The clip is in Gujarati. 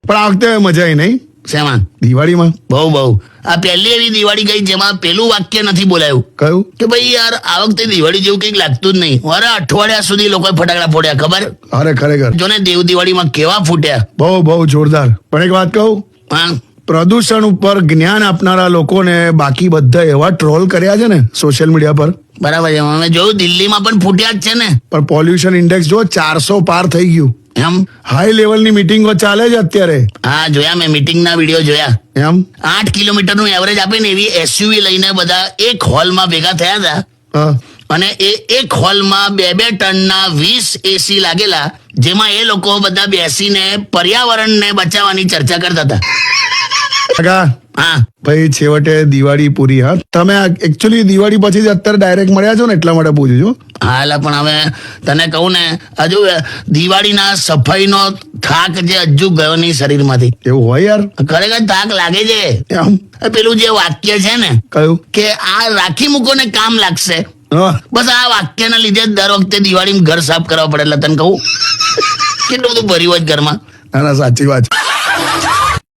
પણ આ વખતે મજા આવી નહીં શેમાં? દિવાળીમાં. બહુ આ પહેલી એવી દિવાળી ગઈ જેમાં પેલું વાક્ય નથી બોલાયું કયું? કે ભાઈ યાર આ વખતે દિવાળી જેવું કંઈક લાગતું જ નહીં. અરે અઠવાડિયા સુધી લોકોએ ફટાકડા ફોડ્યા, ખબર? અરે ખરેખર જો ને દેવ દિવાળીમાં કેવા ફૂટ્યા. બહુ જોરદાર. પણ એક વાત કહું, હા, પ્રદૂષણ ઉપર જ્ઞાન આપનારા લોકોને બાકી બધા એવા ટ્રોલ કર્યા છે ને સોશિયલ મીડિયા પર. બરાબર છે. અમે જોયું દિલ્હીમાં પણ ફૂટ્યા જ છે ને. પણ પોલ્યુશન ઇન્ડેક્સ જો 400 પાર થઈ ગયું. એમ? હાઈ લેવલની મીટિંગો ચાલે છે અત્યારે. હા, જોયા મેં મીટિંગના વિડીયો જોયા. એમ 8 કિલોમીટરનું એવરેજ આપે ને એવી એસયુવી લઈને બધા એક હોલમાં ભેગા થયા હતા. હા. અને એ એક હોલમાં 2 ટનના 20 એસી લાગેલા, જેમાં એ લોકો બધા બેસીને પર્યાવરણને બચાવવાની ચર્ચા કરતા હતા. કાકા, હા, ભાઈ છેવટે દિવાળી પૂરી. હા, તમે એકચ્યુઅલી દિવાળી પછી જ અત્યારે ડાયરેક્ટ મળ્યા છો ને એટલા માટે પૂછું છું. હા, એટલે પણ હવે તને કહું ને, હજુ દિવાળીના સફાઈનો થાક જે હજુ ગયો નહીં શરીરમાંથી. એવું હોય યાર? ખરેખર થાક લાગે છે. એમ પેલું જે વાક્ય છે ને કયું? કે આ રાખી મૂકો ને કામ લાગશે, હા. બસ આ વાક્યના લીધે જ દર વખતે દિવાળીમાં ઘર સાફ કરવા પડે. એટલે તને કહું કેટલું બધું ભર્યું હોય ઘરમાં. ના સાચી વાત.